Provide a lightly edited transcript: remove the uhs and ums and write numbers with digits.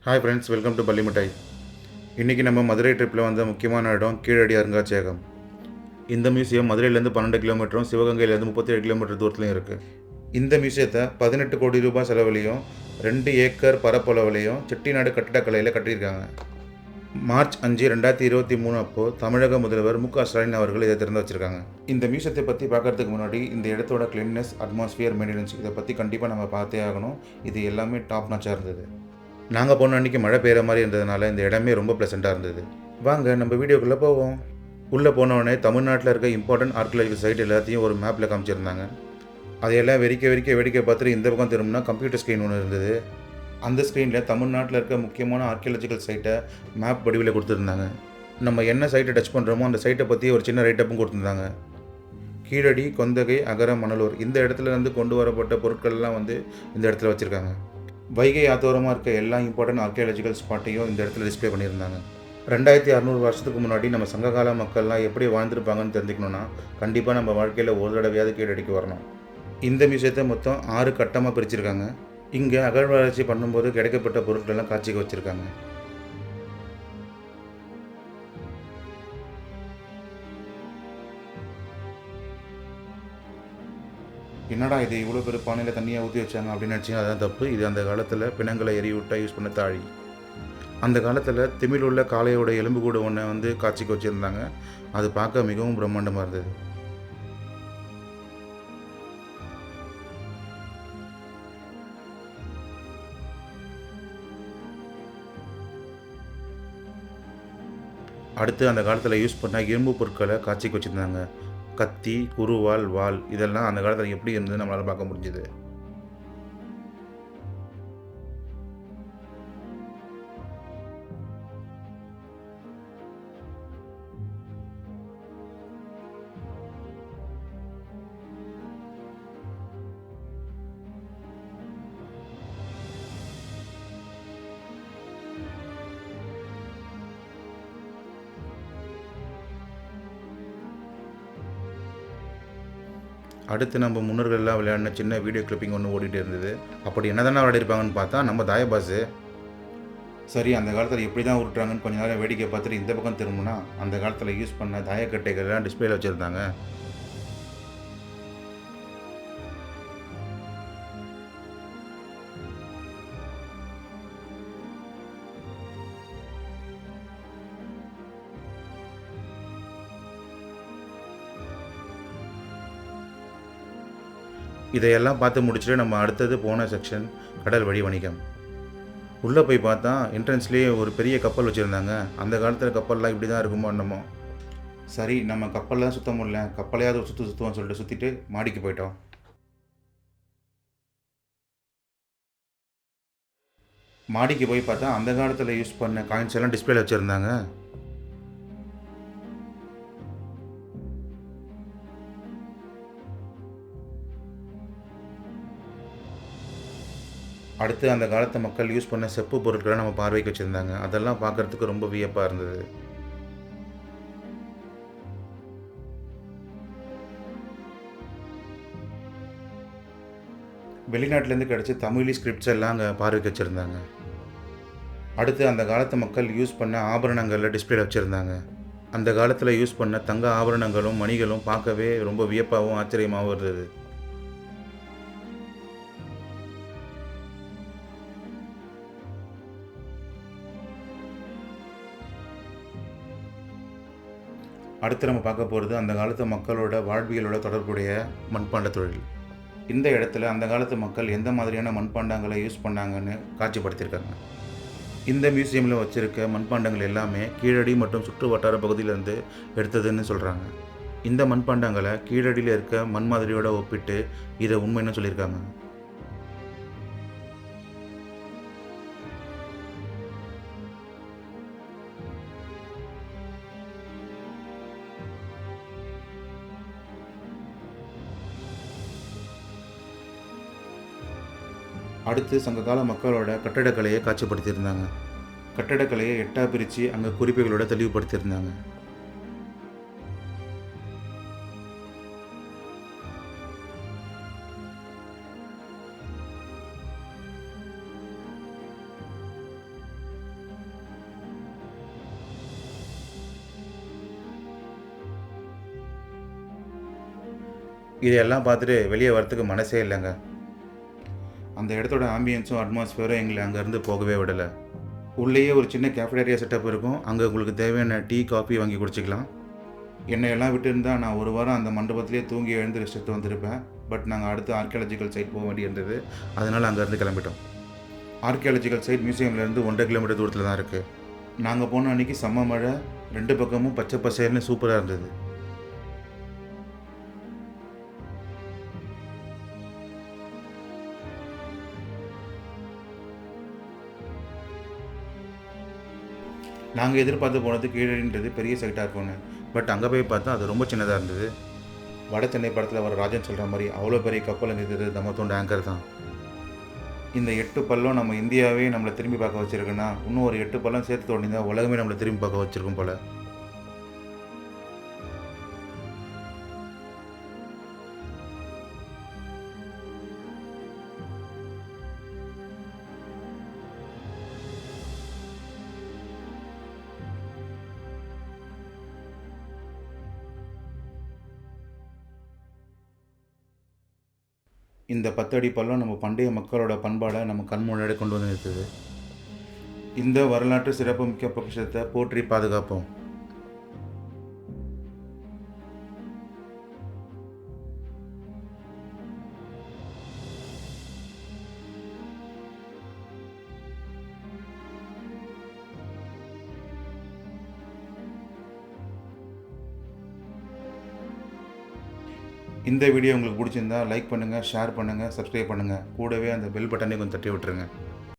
Hi friends, welcome to Pallimittai. இன்றைக்கி நம்ம மதுரை ட்ரிப்பில் வந்த முக்கியமான இடம் கீழடி அருங்காட்சியகம். இந்த மியூசியம் மதுரையிலேருந்து 12 கிலோமீட்டரும் சிவகங்கையிலேருந்து 37 கிலோமீட்டர் தூரத்துலையும் இருக்குது. இந்த மியூசியத்தை 18 கோடி ரூபாய் செலவுலையும் 2 ஏக்கர் பரப்பளவுலையும் செட்டிநாடு கட்டிடக்கலையில் கட்டியிருக்காங்க. மார்ச் 5, 2023 அப்போது தமிழக முதல்வர் மு.க.ஸ்டாலின் அவர்கள் இதை திறந்து வச்சுருக்காங்க. இந்த மியூசியத்தை பற்றி பார்க்குறதுக்கு முன்னாடி இந்த இடத்தோட கிளீன்னஸ், அட்மாஸ்ஃபியர், மெயின்டெனன்ஸ் இதை பற்றி கண்டிப்பாக நம்ம பார்த்தே ஆகணும். இது எல்லாமே டாப் நாச்சாக இருந்தது. நாங்கள் போன அன்றைக்கி மழை பெய்கிற மாதிரி இருந்ததுனால இந்த இடமே ரொம்ப ப்ளசண்ட்டாக இருந்தது. வாங்க நம்ம வீடியோக்குள்ளே போவோம். உள்ளே போனோடனே தமிழ்நாட்டில் இருக்க இம்பார்ட்டன்ட் ஆர்கியாலஜிக்கல் சைட் எல்லாத்தையும் ஒரு மேப்பில் காமிச்சிருந்தாங்க. அதையெல்லாம் வேடிக்கை பார்த்துட்டு இந்த பக்கம் திரும்பினா கம்ப்யூட்டர் ஸ்க்ரீன் ஒன்று இருந்தது. அந்த ஸ்க்ரீனில் தமிழ்நாட்டில் இருக்க முக்கியமான ஆர்கியாலஜிக்கல் சைட்டை மேப் வடிவில் கொடுத்துருந்தாங்க. நம்ம என்ன சைட்டை டச் பண்ணுறோமோ அந்த சைட்டை பற்றி ஒரு சின்ன ரைட்டப்பும் கொடுத்துருந்தாங்க. கீழடி, கொந்தகை, அகரம், மணலூர் இந்த இடத்துலேருந்து கொண்டு வரப்பட்ட பொருட்கள்லாம் இந்த இடத்துல வச்சுருக்காங்க. வைகை ஆத்தோரமாக இருக்க எல்லா இம்பார்ட்டன்ட் ஆர்கியாலஜிக்கல் ஸ்பாட்டையும் இந்த இடத்துல டிஸ்பிளே பண்ணியிருந்தாங்க. 2600 வருஷத்துக்கு முன்னாடி நம்ம சங்ககால மக்கள்லாம் எப்படி வாழ்ந்துருப்பாங்கன்னு தெரிஞ்சுக்கணுன்னா கண்டிப்பாக நம்ம வாழ்க்கையில் ஒரு தடவையாவது கீழடிக்கு வரணும். இந்த மியூசியத்தை மொத்தம் 6 கட்டமாக பிரிச்சிருக்காங்க. இங்கே அகழ்வாராய்ச்சி பண்ணும்போது கிடைக்கப்பட்ட பொருட்கள்லாம் காட்சிக்கு வச்சுருக்காங்க. என்னடா இது இவ்வளோ பெரிய பானையில் தண்ணியாக ஊற்றி வச்சாங்க அப்படின்னு நினச்சிங்கன்னா அதான் தப்பு. இது அந்த காலத்தில் பிணங்களை எரிவிட்டால் யூஸ் பண்ண தாழி. அந்த காலத்தில் திமிழ் உள்ள காளையோட எலும்புக்கூடு ஒன்றை காட்சிக்கு வச்சுருந்தாங்க. அது பார்க்க மிகவும் பிரம்மாண்டமாக இருந்தது. அடுத்து அந்த காலத்தில் யூஸ் பண்ண இரும்பு பொருட்களை காட்சிக்கு வச்சுருந்தாங்க. கத்தி, குருவால், வாள் இதெல்லாம் அந்த காலத்தில் எப்படி இருந்தது நம்மளால் பார்க்க முடிஞ்சுது. அடுத்து நம்ம முன்னோர்கள்லாம் விளையாடின சின்ன வீடியோ கிளிப்பிங் ஒன்று ஓடிட்டு இருந்தது. அப்படி என்ன தானே விளையாடிருப்பாங்கன்னு பார்த்தா நம்ம தாயபாசு. சரி, அந்த காலத்தில் எப்படி தான் உருட்டுறாங்கன்னு கொஞ்ச நேரம் வேடிக்கை பார்த்துட்டு இந்த பக்கம் திரும்பினா அந்த காலத்தில் யூஸ் பண்ண தாயக்கட்டைகள்லாம் டிஸ்பிளேல வச்சுருந்தாங்க. இதையெல்லாம் பார்த்து முடிச்சுட்டு நம்ம அடுத்தது போன செக்ஷன் கடல் வழி வணிகம். உள்ளே போய் பார்த்தா என்ட்ரன்ஸ்லேயே ஒரு பெரிய கப்பல் வச்சுருந்தாங்க. அந்த காலத்தில் கப்பல்லாம் இப்படி தான் இருக்குமோ என்னமோ. சரி, நம்ம கப்பல்லாம் சுற்ற முடியல, கப்பலையாவது சுற்றுவோம்னு சொல்லிட்டு சுற்றிட்டு மாடிக்கு போயிட்டோம். மாடிக்கு போய் பார்த்தா அந்த காலத்தில் யூஸ் பண்ண காயின்ஸ் எல்லாம் டிஸ்பிளேல வச்சுருந்தாங்க. அடுத்து அந்த காலத்து மக்கள் யூஸ் பண்ண செப்பு பொருட்களை நம்ம பார்வைக்கு வச்சுருந்தாங்க. அதெல்லாம் பார்க்குறதுக்கு ரொம்ப வியப்பாக இருந்தது. வெளிநாட்டிலேருந்து கிடச்ச தமிழி ஸ்கிரிப்ட்ஸ் எல்லாம் அங்கே பார்வைக்கு வச்சுருந்தாங்க. அடுத்து அந்த காலத்து மக்கள் யூஸ் பண்ண ஆபரணங்களில் டிஸ்பிளேல வச்சுருந்தாங்க. அந்த காலத்தில் யூஸ் பண்ண தங்க ஆபரணங்களும் மணிகளும் பார்க்கவே ரொம்ப வியப்பாகவும் ஆச்சரியமாகவும் இருந்தது. அடுத்து நம்ம பார்க்க போகிறது அந்த காலத்து மக்களோட வாழ்வியலோட தொடர்புடைய மண்பாண்ட தொழில். இந்த இடத்துல அந்த காலத்து மக்கள் எந்த மாதிரியான மண்பாண்டங்களை யூஸ் பண்ணாங்கன்னு காட்சிப்படுத்தியிருக்காங்க. இந்த மியூசியமில் வச்சுருக்க மண்பாண்டங்கள் எல்லாமே கீழடி மற்றும் சுற்று வட்டார பகுதியிலேருந்து எடுத்ததுன்னு சொல்கிறாங்க. இந்த மண்பாண்டங்களை கீழடியில் இருக்க மண் மாதிரியோட ஒப்பிட்டு இதை உண்மைன்னு சொல்லியிருக்காங்க. அடுத்து சங்ககால மக்களோட கட்டடக்கலையை காட்சிப்படுத்தியிருந்தாங்க. கட்டடக்கலையை 8ஆக பிரித்து அங்கே குறிப்புகளோட தெளிவுபடுத்தியிருந்தாங்க. இதையெல்லாம் பார்த்துட்டு வெளியே வரத்துக்கு மனசே இல்லைங்க. அந்த இடத்தோட ஆம்பியன்ஸும் அட்மாஸ்ஃபியரும் எங்களை அங்கேருந்து போகவே விடலை. உள்ளேயே ஒரு சின்ன கேஃபடேரியா செட்டப் இருக்கும். அங்கே உங்களுக்கு தேவையான டீ, காஃபி வாங்கி குடிச்சிக்கலாம். என்னையெல்லாம் விட்டுருந்தா நான் ஒரு வாரம் அந்த மண்டபத்திலே தூங்கி எழுந்து ரெஸ்ட் எடுத்து வந்திருப்பேன். பட் நாங்கள் அடுத்து ஆர்கியாலஜிக்கல் சைட் போக வேண்டியிருந்தது. அதனால் அங்கேருந்து கிளம்பிட்டோம். ஆர்கியாலஜிக்கல் சைட் மியூசியம்லேருந்து 1.5 கிலோமீட்டர் தூரத்தில் தான் இருக்குது. நாங்கள் போன அன்றைக்கி செம்ம மழை. 2 பக்கமும் பச்சை பசேல்னு சூப்பராக இருந்தது. நாங்கள் எதிர்பார்த்து போனது கீழடின்றது பெரிய சைட்டாக இருக்கும்னு. பட் அங்கே போய் பார்த்தா அது ரொம்ப சின்னதாக இருந்தது. வட சென்னை படத்தில் வர ராஜன் சொல்கிற மாதிரி அவ்வளோ பெரிய கப்பலை நிறுத்தது நம்ம தோண்ட ஆங்கர் தான். இந்த 8 பள்ளம் நம்ம இந்தியாவே நம்மளை திரும்பி பார்க்க வச்சுருக்குன்னா, இன்னும் ஒரு 8 பள்ளம் சேர்த்து தோண்டினா உலகமே நம்மளை திரும்பி பார்க்க வச்சுருக்கும் போல். இந்த 10 அடி பள்ளம் நம்ம பண்டைய மக்களோட பண்பாடை நம்ம கண் முன்னாடி கொண்டு வந்து நிறுத்துது. இந்த வரலாற்று சிறப்புமிக்க பொக்கிஷத்தை போற்றி பாதுகாப்போம். இந்த வீடியோ உங்களுக்கு பிடிச்சிருந்தா லைக் பண்ணுங்கள், ஷேர் பண்ணுங்கள், சப்ஸ்கிரைப் பண்ணுங்கள். கூடவே அந்த பெல் பட்டனை கொஞ்சம் தட்டி விட்டுருங்க.